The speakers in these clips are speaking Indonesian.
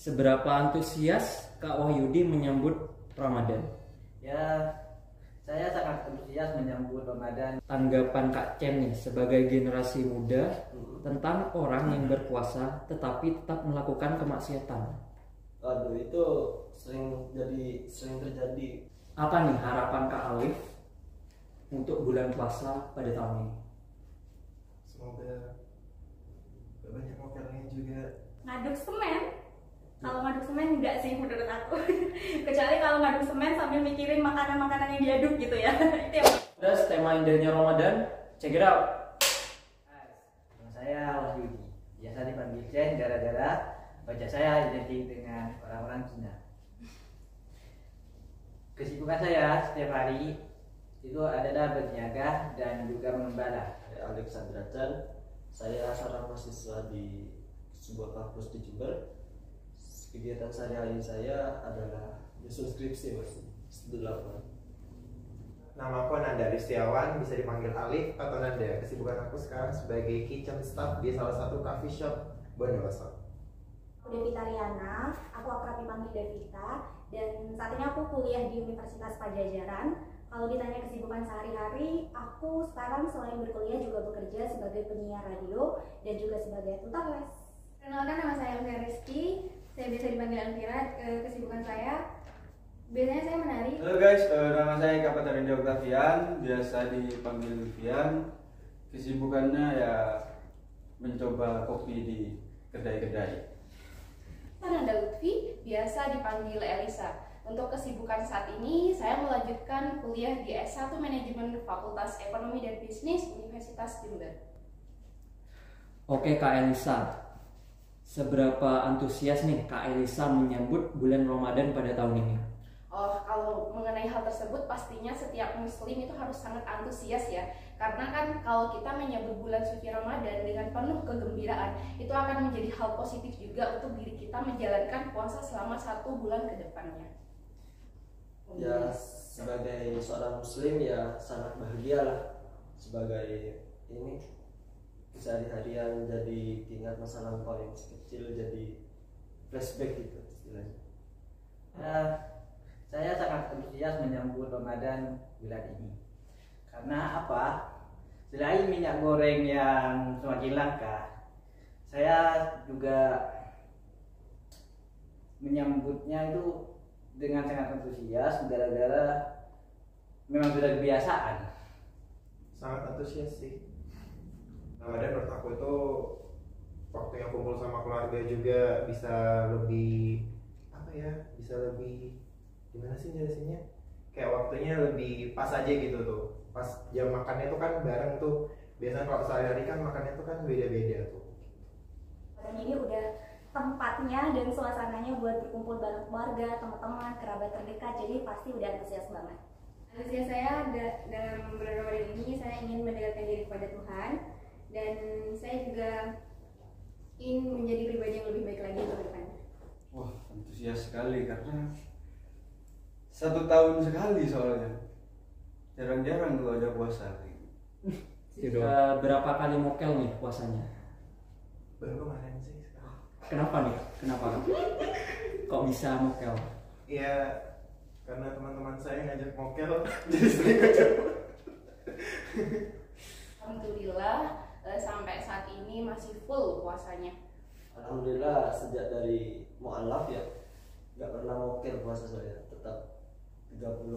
Seberapa antusias Kak Wahyudi menyambut Ramadan? Ya, saya sangat antusias menyambut Ramadan. Tanggapan Kak Chen nih sebagai generasi muda tentang orang yang berpuasa tetapi tetap melakukan kemaksiatan. Aduh, itu sering terjadi. Apa nih harapan Kak Alif untuk bulan puasa pada tahun ini? Semoga banyak mokelnya juga. Ngaduk semen. Kalau ngaduk semen enggak sih menurut aku. Kecuali kalau ngaduk semen sambil mikirin makanan-makanan yang diaduk gitu ya. Itu yang Terus tema indahnya Ramadan, check it out. Nama saya Wahyudi. Biasa dipanggil Chen gara-gara wajah saya identik dengan orang-orang Cina. Kesibukan saya setiap hari itu adalah berniaga dan juga mengembala. Saya Alexandra Chan. Saya seorang mahasiswa di sebuah kampus di Jember. Kegiatan sehari-hari saya adalah menyusun skripsi masih S8. Nama aku Nanda Ristiawan, bisa dipanggil Alif atau Nanda. Kesibukan aku sekarang sebagai kitchen staff di salah satu coffee shop Bondowoso. Devita Riana, aku akrab dipanggil Devita, dan saat ini aku kuliah di Universitas Pajajaran. Kalau ditanya kesibukan sehari-hari, aku sekarang selain berkuliah juga bekerja sebagai penyiar radio dan juga sebagai tutor les. Perkenalkan, nama saya Elvira Rizky, saya biasa dipanggil Elvira. Kesibukan saya, biasanya saya menari. Halo guys, nama saya Kapten Rinda Octavian, biasa dipanggil Vivian. Kesibukannya ya mencoba kopi di kedai-kedai. Nanda Lutfi, biasa dipanggil Elisa. Untuk kesibukan saat ini, saya melanjutkan kuliah di S1 Manajemen Fakultas Ekonomi dan Bisnis Universitas Jember. Oke Kak Elisa, seberapa antusias nih Kak Elisa menyambut bulan Ramadan pada tahun ini? Oh, kalau mengenai hal tersebut pastinya setiap muslim itu harus sangat antusias ya. Karena kan kalau kita menyambut bulan suci Ramadan dengan penuh kegembiraan, itu akan menjadi hal positif juga untuk diri kita menjalankan puasa selama 1 bulan ke depannya. Ya, sebagai seorang muslim ya sangat bahagia lah. Sebagai ini sehari-harian jadi ingat masa lampau yang kecil, jadi flashback gitu istilahnya. Saya sangat antusias menyambut Ramadan bulan ini. Karena apa? Selain minyak goreng yang semakin langka, saya juga menyambutnya itu dengan sangat antusias gara-gara memang sudah kebiasaan. Sangat antusias sih. Ramadan menurut aku itu waktu yang kumpul sama keluarga juga bisa lebih bisa lebih gimana sih jelasinnya? Kayak waktunya lebih pas aja gitu tuh. Pas jam makannya tuh kan bareng tuh. Biasanya kalau sehari-hari kan makannya tuh kan beda-beda tuh. Dan ini udah tempatnya dan suasananya buat berkumpul bareng keluarga, teman-teman, kerabat terdekat, jadi pasti udah antusias banget. Antusias saya dalam bulan Ramadan ini, saya ingin mendekatkan diri kepada Tuhan, dan saya juga ingin menjadi pribadi yang lebih baik lagi untuk depannya. Wah, antusias sekali karena 1 tahun sekali soalnya. Jarang-jarang tuh ada puasa. Berapa kali mokel nih puasanya? Baru kemarin sih. Kenapa nih? Kenapa? Kok bisa mokel? Iya, karena teman-teman saya ngajak mokel, jadi sering ngajak. Alhamdulillah, sampai saat ini masih full puasanya. Alhamdulillah sejak dari mu'alaf ya nggak pernah mokel puasa saya, tetap 30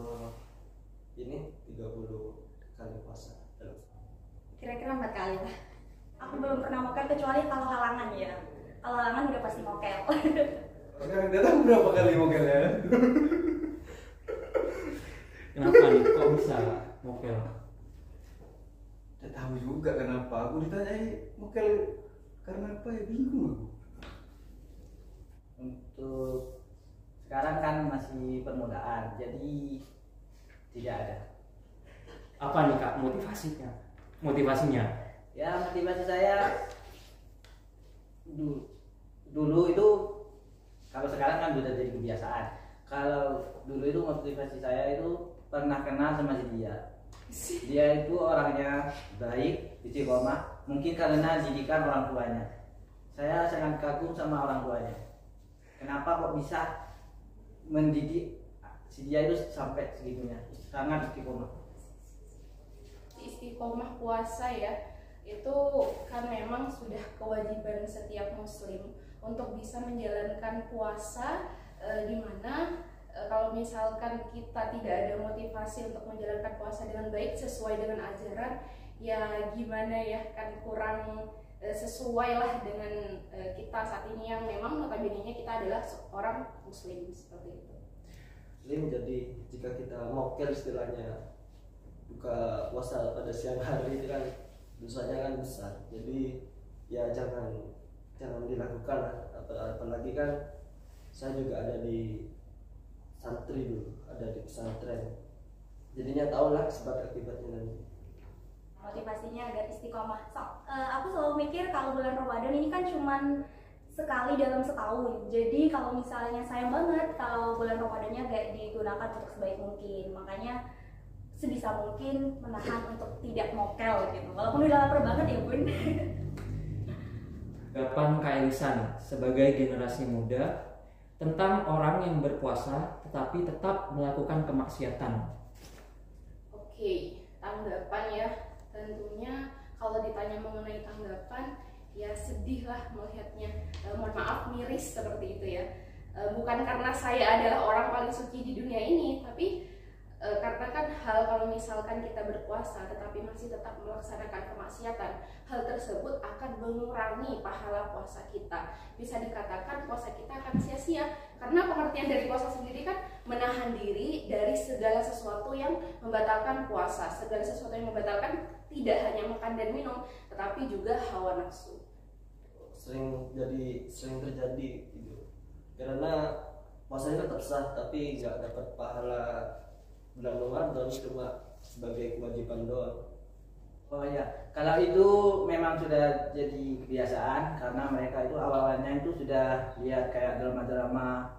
kali puasa. Kira-kira 4 kali lah. Aku belum pernah mokel kecuali kalau halangan ya. Kalau halangan udah pasti mokel. Sekarang datang berapa kali mokelnya? Kenapa nih? Kok bisa mokel? Tidak tahu juga kenapa. Aku ditanya mokel karena apa ya, bingung aku. Untuk sekarang kan masih permulaan, jadi tidak ada. Apa nih Kak motivasinya? Ya, motivasi saya dulu itu, kalau sekarang kan sudah jadi kebiasaan. Kalau dulu itu motivasi saya itu pernah kenal sama dia. Dia itu orangnya baik, istiqomah, mungkin karena didikan orang tuanya. Saya sangat kagum sama orang tuanya. Kenapa kenapa kok bisa mendidik si dia itu sampai segitunya, sangat istiqomah. Istiqomah puasa ya, itu kan memang sudah kewajiban setiap muslim untuk bisa menjalankan puasa, di mana kalau misalkan kita tidak ada motivasi untuk menjalankan puasa dengan baik sesuai dengan ajaran, ya gimana ya, kan kurang sesuai lah dengan kita saat ini yang memang notabene-nya kita adalah seorang muslim seperti itu. Muslim, jadi jika kita mokel istilahnya buka puasa pada siang hari itu kan dosanya kan besar, jadi ya jangan dilakukan lah. Apalagi kan saya juga ada di santri dulu, ada di pesantren, jadinya tahu lah sebab akibatnya nanti. Motivasinya agar istiqomah. Aku selalu mikir kalau bulan Ramadan ini kan cuman sekali dalam setahun. Jadi kalau misalnya sayang banget kalau bulan Ramadannya gak digunakan untuk sebaik mungkin. Makanya sebisa mungkin menahan untuk tidak mokel gitu. Walaupun udah lapar banget ya bun. Tanggapan Kak Elisan sebagai generasi muda tentang orang yang berpuasa tetapi tetap melakukan kemaksiatan. Oke, tanggapan ya. Tentunya kalau ditanya mengenai tanggapan, ya sedih lah melihatnya. Mohon maaf, miris seperti itu ya. Bukan karena saya adalah orang paling suci di dunia ini, tapi karena kan hal kalau misalkan kita berpuasa tetapi masih tetap melaksanakan kemaksiatan, hal tersebut akan mengurangi pahala puasa kita. Bisa dikatakan puasa kita akan sia-sia, karena pengertian dari puasa sendiri kan menahan diri dari segala sesuatu yang membatalkan puasa. Segala sesuatu yang membatalkan tidak hanya makan dan minum, tetapi juga hawa nafsu. Sering terjadi gitu, karena puasanya tetap sah tapi nggak dapat pahala bulan Ramadan, cuma sebagai kewajiban doang. Oh ya, kalau itu memang sudah jadi kebiasaan, karena mereka itu awalnya itu sudah lihat kayak drama-drama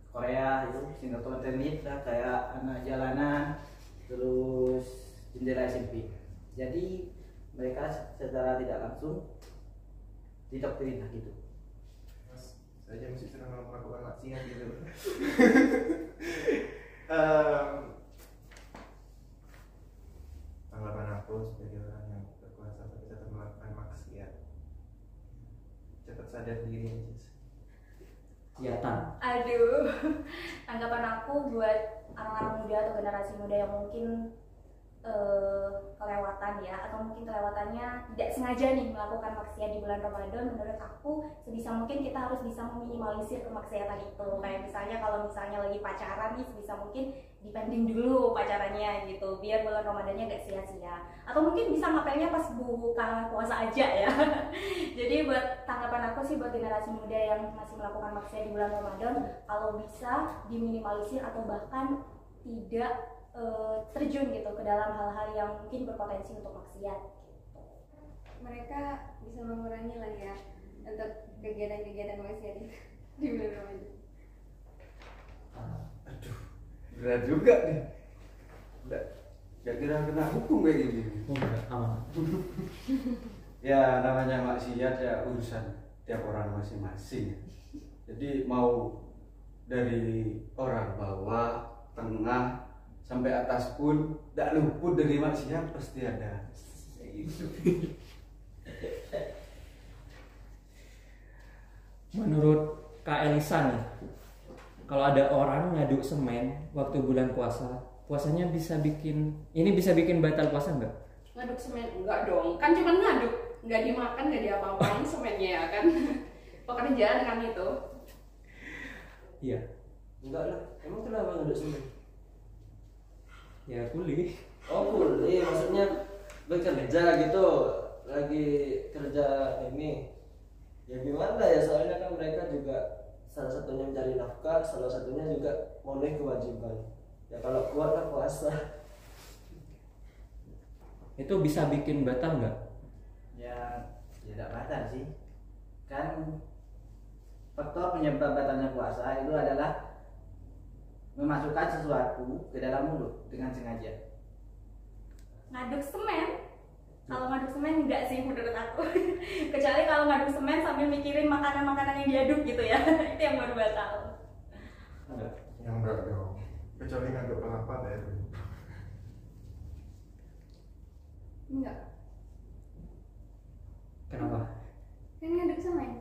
Korea itu, sinetron tenis lah, kayak Anak Jalanan, terus Jendela SMP. Jadi mereka secara tidak langsung didoktrin lah gitu. Mas, saya masih sering melakukan maksiat gitu. Tanggapan aku sebagai orang yang berkuasa tapi tetap melakukan maksiat, cepat sadar diri aja. Kegiatan. Aduh, tanggapan aku buat anak-anak muda atau generasi muda yang mungkin kelewatan ya, atau mungkin kelewatannya tidak sengaja nih melakukan maksiat di bulan Ramadan. Menurut aku sebisa mungkin kita harus bisa meminimalisir kemaksiatan itu. Kayak misalnya kalau misalnya lagi pacaran nih, sebisa mungkin dipending dulu pacarannya gitu, biar bulan Ramadannya gak sia-sia. Atau mungkin bisa ngapelnya pas buka puasa aja ya. Jadi buat tanggapan aku sih buat generasi muda yang masih melakukan maksiat di bulan Ramadan, kalau bisa diminimalisir atau bahkan tidak terjun gitu ke dalam hal-hal yang mungkin berpotensi untuk maksiat gitu. Mereka bisa mengurangi lah ya untuk kegiatan-kegiatan maksiat itu di bulan Ramadan. Aduh, berat juga nih. Gak kira kena hukum kayak gini. Enggak, aman. Ya namanya maksiat ya urusan tiap orang masing-masing. Jadi mau dari orang bawah, tengah, sampai atas pun tidak luput dari maksiat, pasti ada. Menurut Kak Elisan, kalau ada orang ngaduk semen waktu bulan puasa, puasanya bisa bikin batal puasa nggak? Ngaduk semen? Enggak dong, kan cuma ngaduk, nggak dimakan, nggak diapa-apain semennya ya kan. Pekerjaan kan itu. Iya. Enggak lah, emang kenapa ngaduk semen? Ya kuliah. Oh kuliah, maksudnya bekerja gitu, lagi kerja ini. Ya gimana ya, soalnya kan mereka juga salah satunya mencari nafkah, salah satunya juga memenuhi kewajiban. Ya kalau kuat lah puasa. Itu bisa bikin batal nggak? Ya tidak batal sih, kan faktor penyebab batalnya puasa itu adalah memasukkan sesuatu ke dalam mulut dengan sengaja. Ngaduk semen? Kalau ngaduk semen enggak sih menurut aku. Kecuali kalau ngaduk semen sambil mikirin makanan-makanan yang diaduk gitu ya. Itu yang baru batal. Yang enggak dong. Kecuali ngaduk kelapa baru. Enggak. Kenapa? Kan ngaduk semen.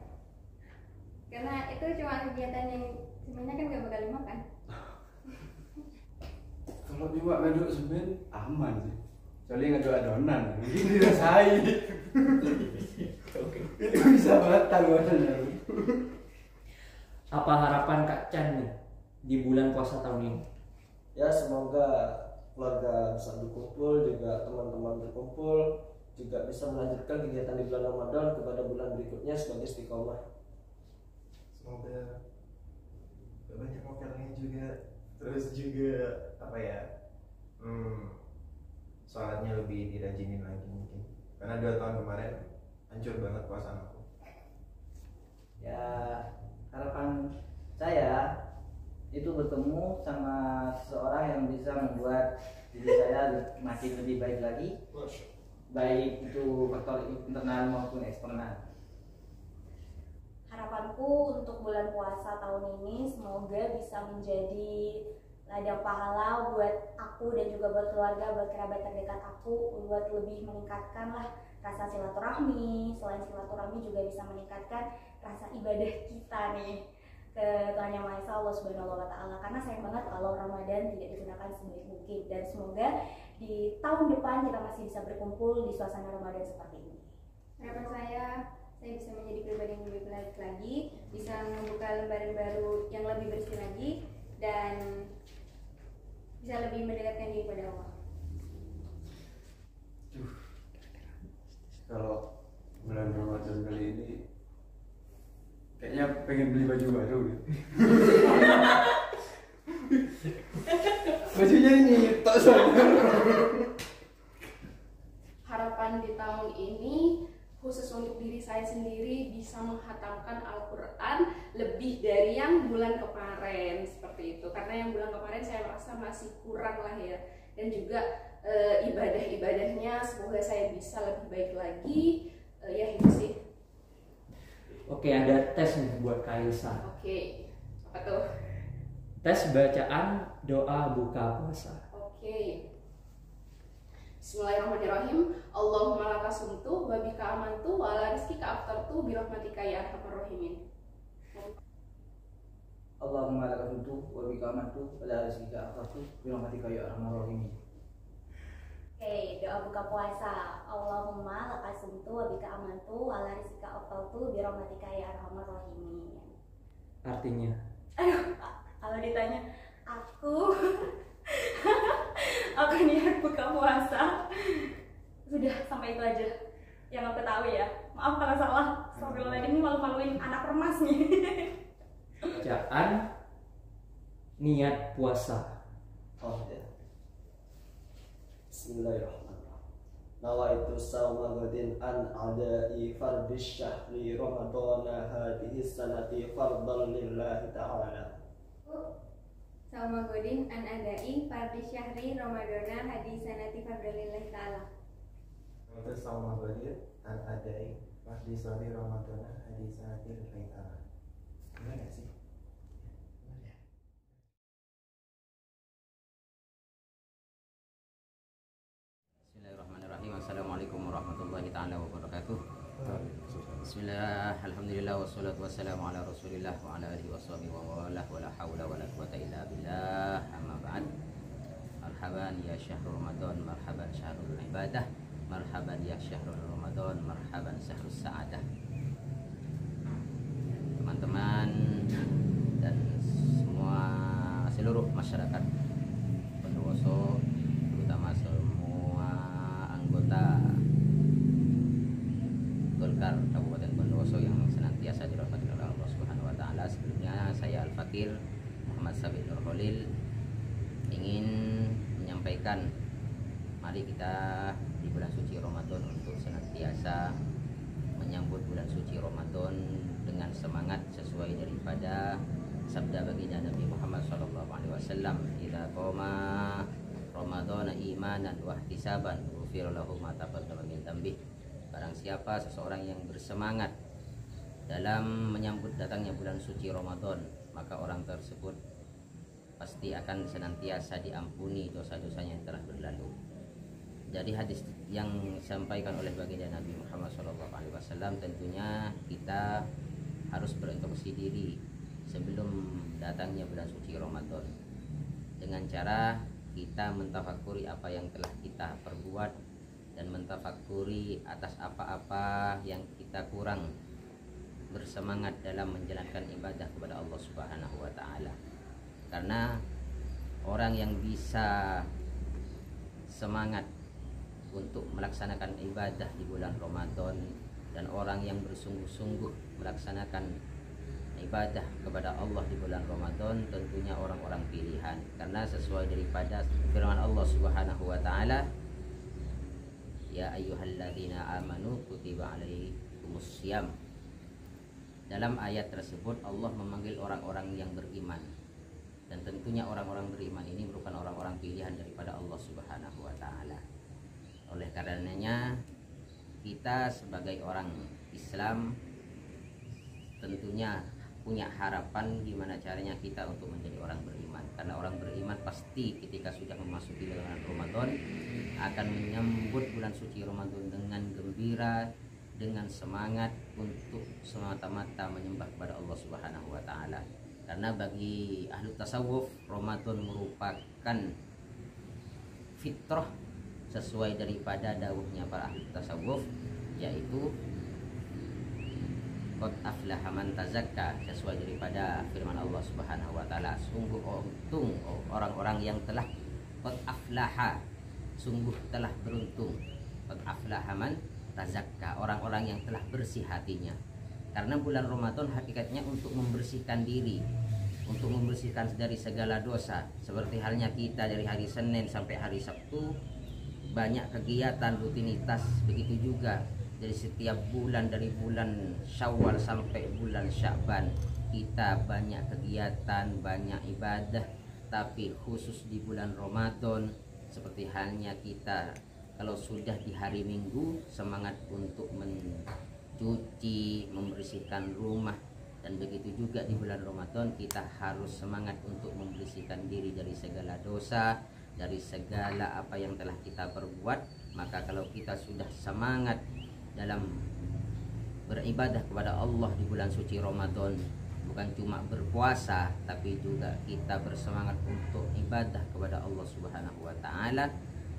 Karena itu cuma kegiatan yang sebenarnya kan gak bakal dimakan. Kalau cuma ngaduk semen aman sih. Kecuali ngaduk adonan, mungkin dirasain. Itu bisa batal badannya. Apa harapan Kak Chan nih di bulan puasa tahun ini? Ya semoga keluarga bisa berkumpul, juga teman-teman berkumpul, juga bisa melanjutkan kegiatan di bulan Ramadan kepada bulan berikutnya sebagai istiqomah. Semoga banyak makanannya juga, terus juga apa ya, sholatnya lebih dirajinin lagi mungkin, karena 2 tahun kemarin hancur banget puasa aku. Ya, harapan saya itu bertemu sama seseorang yang bisa membuat diri saya makin lebih baik lagi, baik itu faktor internal maupun eksternal. Harapanku untuk bulan puasa tahun ini semoga bisa menjadi ladang pahala buat aku dan juga buat keluarga, buat kerabat terdekat aku, buat lebih meningkatkan lah rasa silaturahmi. Selain silaturahmi juga bisa meningkatkan rasa ibadah kita nih ke Tuhan Yang Maha Esa, Allah Subhanahu wa Ta'ala. Karena sayang banget kalau Ramadan tidak digunakan sebaik mungkin, dan semoga di tahun depan kita masih bisa berkumpul di suasana Ramadan seperti ini. Harapan saya bisa menjadi pribadi yang lebih baik lagi, bisa membuka lembaran baru yang lebih bersih lagi, dan bisa lebih mendekatkan diri pada Allah. Kalau bulan Ramadan kali ini kayaknya pengen beli baju baru gitu. Bajunya ini tak sama. Harapan di tahun ini khusus untuk diri saya sendiri bisa menghatamkan Al-Quran lebih dari yang bulan kemarin, seperti itu. Karena yang bulan kemarin saya merasa masih kurang lah ya. Dan juga ibadah-ibadahnya semoga saya bisa lebih baik lagi. Ya itu sih. Oke, ada tes nih buat Kaisa. Oke, apa tuh? Tes bacaan doa buka puasa. Oke. Bismillahirrahmanirrahim. Allahumma laka sumtu wa bika amantu wa ala rizkika aftartu bi rahmatika ya arhamar rahimin. Allahumma laka sumtu wa bika amantu wa ala rizkika aftartu bi rahmatika ya arhamar rahimin. Oke, doa buka puasa. Allahumma lakasumtu wa bika amantu wa ala rizkika aftartu bi rahmatika ya arhamar rahimin. Artinya? Aduh, kalau ditanya aku niat buka puasa, sudah sampai itu aja yang aku tahu ya. Maaf kalau salah. Astagfirullah, ini malu-maluin anak remas nih. Bacaan niat puasa. Oh ya. Bismillahirrahmanirrahim. Nawaitu sawma gadin an adai fardis syahri ramadana hadhihi sanati fardan lillahi ta'ala. Sauma godin an adai fardi syahri ramadana hadi sanati fardlillahi ta'ala. Untuk sama badir an adai di sore Ramadan hadis sanati lillahi ta'ala. Gimana sih? Bismillahirrahmanirrahim. Assalamualaikum warahmatullahi ta'ala wabarakatuh. Bismillah, alhamdulillah, wassalatu wassalamu ala rasulillah wa ala alihi wa sahbihi wa wala wa la hawla wa la quwata illa billah, amma ba'd. Marhaban ya syahrul Ramadan, marhaban syahrul ibadah, marhaban ya syahrul Ramadan, marhaban syahrul sa'adah. Teman-teman dan semua seluruh masyarakat Bondowoso, terutama semua anggota Golkar Kabupaten Bondowoso yang senantiasa dirahmati oleh Allah Subhanahu wa taala. Sebelumnya saya Al-Fakir Muhammad Sabit Nur Khalil ingin menyampaikan, mari kita di bulan suci Ramadan untuk senantiasa menyambut bulan suci Ramadan dengan semangat sesuai daripada sabda baginda Nabi Muhammad sallallahu alaihi wasallam, "Idza qama Ramadhana imanan wa ihtisaban ghufira lahu ma taqaddama min dhanbi. Barang siapa seseorang yang bersemangat dalam menyambut datangnya bulan suci Ramadan, maka orang tersebut pasti akan senantiasa diampuni dosa-dosanya yang telah berlalu. Jadi hadis yang disampaikan oleh baginda Nabi Muhammad SAW, tentunya kita harus berintrospeksi diri sebelum datangnya bulan suci Ramadan, dengan cara kita mentafakuri apa yang telah kita perbuat dan mentafakuri atas apa-apa yang kita kurang bersemangat dalam menjalankan ibadah kepada Allah Subhanahu wa taala. Karena orang yang bisa semangat untuk melaksanakan ibadah di bulan Ramadan dan orang yang bersungguh-sungguh melaksanakan ibadah kepada Allah di bulan Ramadan tentunya orang-orang pilihan, karena sesuai daripada firman Allah Subhanahu wa taala, ya ayyuhalladzina amanu kutiba alaikumussyam. Dalam ayat tersebut Allah memanggil orang-orang yang beriman, dan tentunya orang-orang beriman ini merupakan orang-orang pilihan daripada Allah Subhanahu wa taala. Oleh karenanya kita sebagai orang Islam tentunya punya harapan gimana caranya kita untuk menjadi orang beriman, karena orang beriman pasti ketika sudah memasuki bulan Ramadan akan menyambut bulan suci Ramadan dengan gembira, dengan semangat untuk semata-mata menyembah kepada Allah Subhanahu wa taala. Karena bagi ahli tasawuf, Ramadan merupakan fitrah sesuai daripada dawuhnya para ahli tasawuf, yaitu qad aflaha man tazakka, sesuai daripada firman Allah Subhanahu wa taala, sungguh untung orang-orang yang telah qad aflaha, sungguh telah beruntung, qad aflaha man tazakka, orang-orang yang telah bersih hatinya. Karena bulan Ramadan hakikatnya untuk membersihkan diri, untuk membersihkan dari segala dosa. Seperti halnya kita dari hari Senin sampai hari Sabtu banyak kegiatan rutinitas, begitu juga dari setiap bulan, dari bulan Syawal sampai bulan Sya'ban kita banyak kegiatan, banyak ibadah. Tapi khusus di bulan Ramadan, seperti halnya kita kalau sudah di hari Minggu semangat untuk mencuci, membersihkan rumah, dan begitu juga di bulan Ramadan kita harus semangat untuk membersihkan diri dari segala dosa, dari segala apa yang telah kita perbuat. Maka kalau kita sudah semangat dalam beribadah kepada Allah di bulan suci Ramadan, bukan cuma berpuasa tapi juga kita bersemangat untuk ibadah kepada Allah Subhanahu wa taala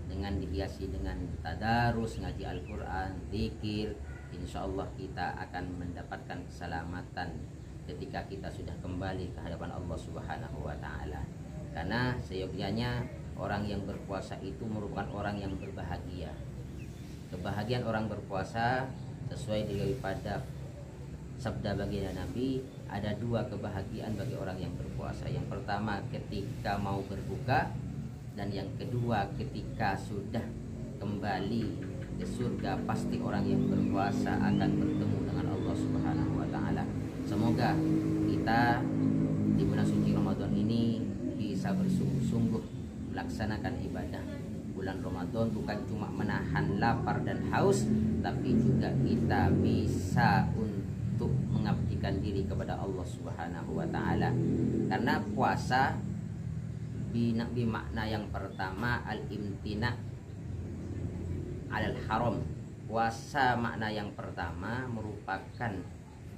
dengan dihiasi dengan tadarus, ngaji Al-Qur'an, zikir, insyaallah kita akan mendapatkan keselamatan ketika kita sudah kembali ke hadapan Allah Subhanahu wa taala. Karena seyogyanya orang yang berpuasa itu merupakan orang yang berbahagia. Kebahagiaan orang berpuasa sesuai daripada sabda baginda Nabi, ada dua kebahagiaan bagi orang yang berpuasa. Yang pertama ketika mau berbuka, dan yang kedua ketika sudah kembali ke surga. Pasti orang yang berpuasa akan bertemu dengan Allah Subhanahu wa taala. Semoga kita di bulan suci Ramadan ini bisa bersungguh-sungguh melaksanakan ibadah bulan Ramadan, bukan cuma menahan lapar dan haus, tapi juga kita bisa untuk mengabdikan diri kepada Allah Subhanahu wa taala. Karena puasa bimakna yang pertama al-imtina alal haram. Puasa makna yang pertama merupakan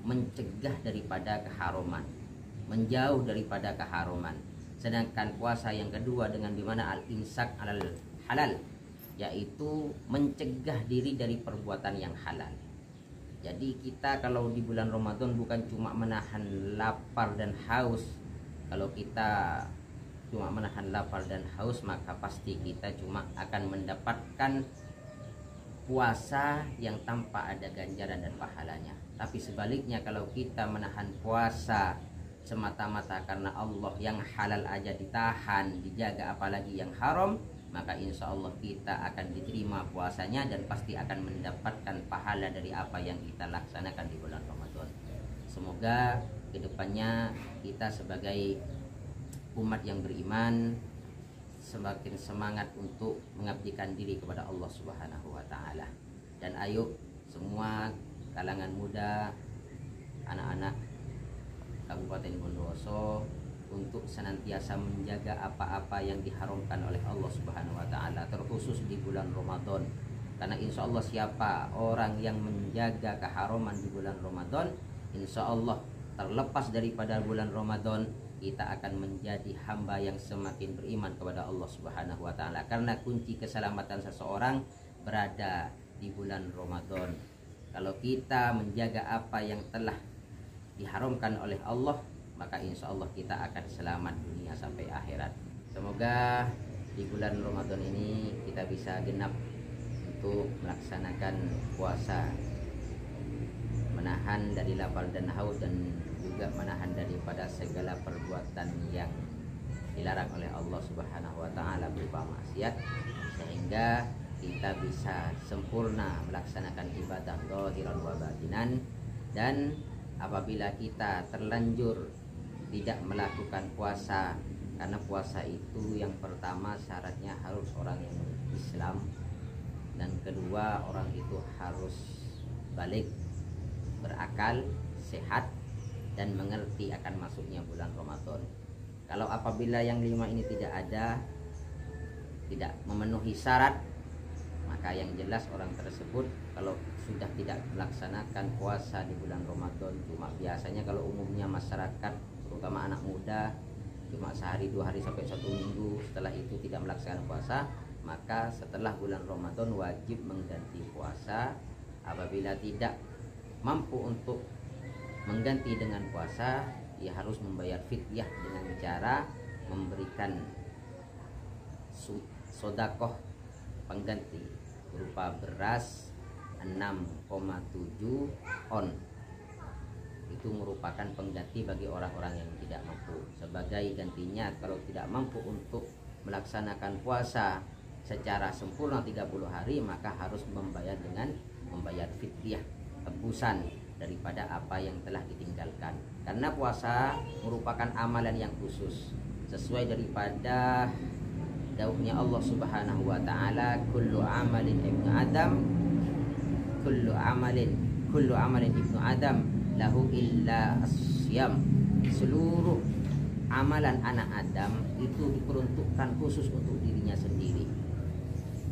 mencegah daripada keharaman, menjauh daripada keharaman. Sedangkan puasa yang kedua dengan dimana al-imsak alal halal, yaitu mencegah diri dari perbuatan yang halal. Jadi kita kalau di bulan Ramadan bukan cuma menahan lapar dan haus. Kalau kita cuma menahan lapar dan haus, maka pasti kita cuma akan mendapatkan puasa yang tanpa ada ganjaran dan pahalanya. Tapi sebaliknya, kalau kita menahan puasa semata-mata karena Allah, yang halal aja ditahan, dijaga, apalagi yang haram, maka insya Allah kita akan diterima puasanya dan pasti akan mendapatkan pahala dari apa yang kita laksanakan di bulan Ramadan. Semoga kedepannya kita sebagai umat yang beriman semakin semangat untuk mengabdikan diri kepada Allah Subhanahu wa taala. Dan ayo semua kalangan muda, anak-anak Kabupaten Bondowoso untuk senantiasa menjaga apa-apa yang diharamkan oleh Allah Subhanahu wa taala, terkhusus di bulan Ramadan. Karena insya Allah siapa orang yang menjaga keharaman di bulan Ramadan, insya Allah terlepas daripada bulan Ramadan, kita akan menjadi hamba yang semakin beriman kepada Allah Subhanahu wa taala. Karena kunci keselamatan seseorang berada di bulan Ramadan. Kalau kita menjaga apa yang telah diharamkan oleh Allah, maka insya Allah kita akan selamat dunia sampai akhirat. Semoga di bulan Ramadan ini kita bisa genap untuk melaksanakan puasa, menahan dari lapar dan haus, dan juga menahan daripada segala perbuatan yang dilarang oleh Allah Subhanahu wa taala berupa maksiat, sehingga kita bisa sempurna melaksanakan ibadah zahiran wa batinan. Dan apabila kita terlanjur tidak melakukan puasa, karena puasa itu yang pertama syaratnya harus orang yang Islam, dan kedua orang itu harus balik, berakal, sehat, dan mengerti akan masuknya bulan Ramadan. Kalau apabila yang 5 ini tidak ada, tidak memenuhi syarat, maka yang jelas orang tersebut kalau sudah tidak melaksanakan puasa di bulan Ramadan, cuma biasanya kalau umumnya masyarakat terutama anak muda cuma sehari, 2 hari sampai 1 minggu, setelah itu tidak melaksanakan puasa, maka setelah bulan Ramadan wajib mengganti puasa. Apabila tidak mampu untuk mengganti dengan puasa, ia harus membayar fidyah dengan cara memberikan sodakoh pengganti berupa beras 6,7 on. Itu merupakan pengganti bagi orang-orang yang tidak mampu. Sebagai gantinya, kalau tidak mampu untuk melaksanakan puasa secara sempurna 30 hari, maka harus membayar dengan membayar fidyah, tebusan daripada apa yang telah ditinggalkan. Karena puasa merupakan amalan yang khusus, sesuai daripada dauhnya Allah Subhanahu wa taala, kullu amalin ibnu adam, kullu amalin ibnu adam lahu illa as-siyam. Seluruh amalan anak Adam itu diperuntukkan khusus untuk dirinya sendiri.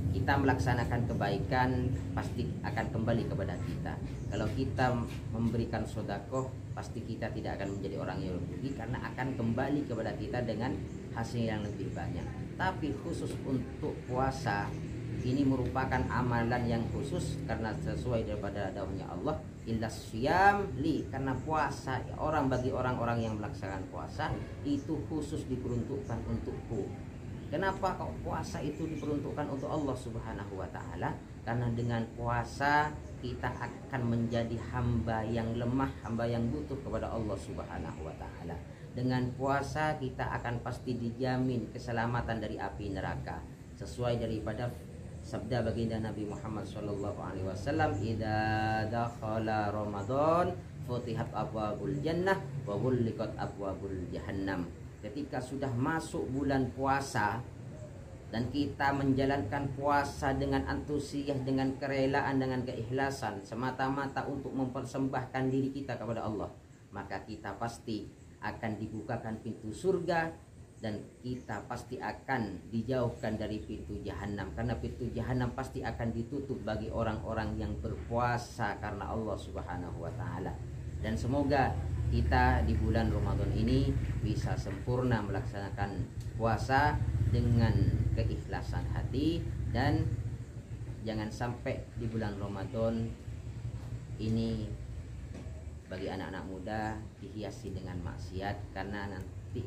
Kita melaksanakan kebaikan pasti akan kembali kepada kita. Kalau kita memberikan sedekah, pasti kita tidak akan menjadi orang yang rugi, karena akan kembali kepada kita dengan hasil yang lebih banyak. Tapi khusus untuk puasa, ini merupakan amalan yang khusus karena sesuai daripada dauhnya Allah, illa syam li, karena puasa bagi orang-orang yang melaksanakan puasa itu khusus diperuntukkan untukku. Kenapa kok puasa itu diperuntukkan untuk Allah Subhanahu wa taala? Karena dengan puasa kita akan menjadi hamba yang lemah, hamba yang butuh kepada Allah Subhanahu wa taala. Dengan puasa kita akan pasti dijamin keselamatan dari api neraka, sesuai daripada sabda baginda Nabi Muhammad sallallahu alaihi wasallam, idza dakhala Ramadan futihat abwabul jannah wa ghulliqat abwabul jahannam. Ketika sudah masuk bulan puasa dan kita menjalankan puasa dengan antusias, dengan kerelaan, dengan keikhlasan, semata-mata untuk mempersembahkan diri kita kepada Allah, maka kita pasti akan dibukakan pintu surga dan kita pasti akan dijauhkan dari pintu jahanam, karena pintu jahanam pasti akan ditutup bagi orang-orang yang berpuasa karena Allah Subhanahu wa taala. Dan semoga kita di bulan Ramadan ini bisa sempurna melaksanakan puasa dengan keikhlasan hati, dan jangan sampai di bulan Ramadan ini bagi anak-anak muda dihiasi dengan maksiat, karena nanti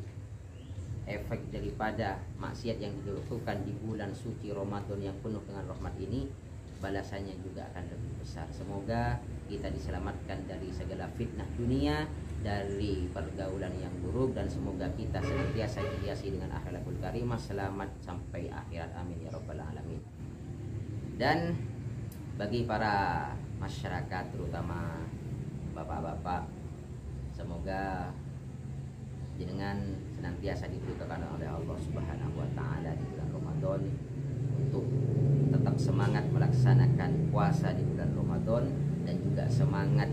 efek daripada maksiat yang dilakukan di bulan suci Ramadan yang penuh dengan rahmat ini, balasannya juga akan lebih besar. Semoga kita diselamatkan dari segala fitnah dunia, dari pergaulan yang buruk, dan semoga kita senantiasa dihiasi dengan akhlakul karimah, selamat sampai akhirat, amin ya rabbal alamin. Dan bagi para masyarakat, terutama bapak-bapak, semoga jenengan senantiasa diberitakan oleh Allah Subhanahu wa taala di bulan Ramadan untuk tetap semangat melaksanakan puasa di bulan Ramadan dan juga semangat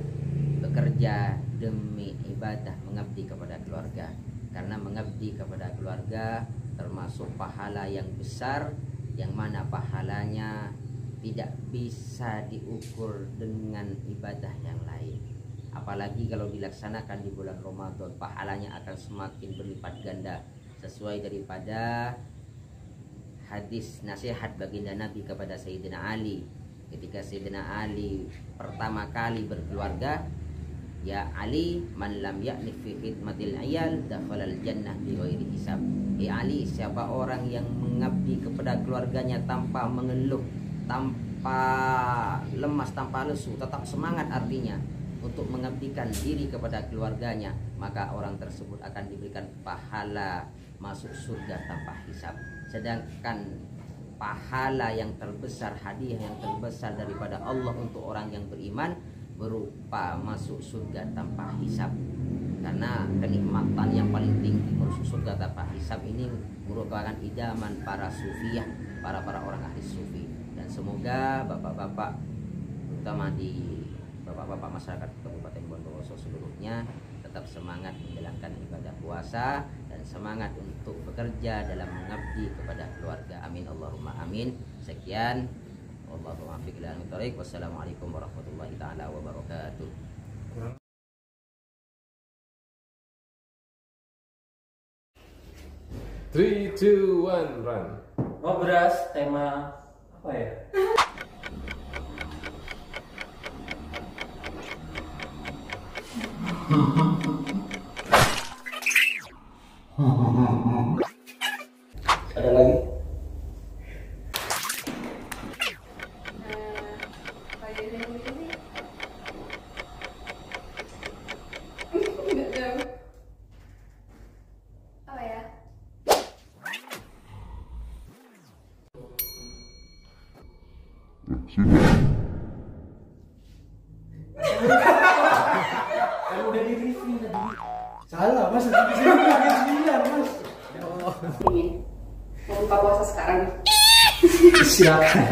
bekerja demi ibadah mengabdi kepada keluarga, karena mengabdi kepada keluarga termasuk pahala yang besar yang mana pahalanya tidak bisa diukur dengan ibadah yang lain. Apalagi kalau dilaksanakan di bulan Ramadan, pahalanya akan semakin berlipat ganda sesuai daripada hadis nasihat baginda Nabi kepada Sayyidina Ali ketika Sayyidina Ali pertama kali berkeluarga, ya Ali, man lam ya'ni fi khidmatil iyal dakhalal jannah bighairi hisab. Ali, siapa orang yang mengabdi kepada keluarganya tanpa mengeluh, tanpa lemas, tanpa lesu, tetap semangat artinya untuk mengabdikan diri kepada keluarganya, maka orang tersebut akan diberikan pahala masuk surga tanpa hisab. Sedangkan pahala yang terbesar, hadiah yang terbesar daripada Allah untuk orang yang beriman berupa masuk surga tanpa hisab. Karena kenikmatan yang paling tinggi masuk surga tanpa hisab ini merupakan idaman para sufiyah, para orang ahli sufi. Dan semoga bapak-bapak, terutama di bapak-bapak masyarakat Kabupaten Bondowoso seluruhnya, tetap semangat menjalankan ibadah puasa dan semangat untuk bekerja dalam mengabdi kepada keluarga. Amin Allahumma amin. Sekian, Allahumma fiqh ila al-thariq. Wassalamualaikum warahmatullahi taala wabarakatuh. 3, 2, 1, run. Ngobras tema apa ya? Ada lagi? Apa ya? Kan udah di review tadi. Salah mas, di sini lagi 9 mas. Ingin mau buka puasa sekarang? Silakan.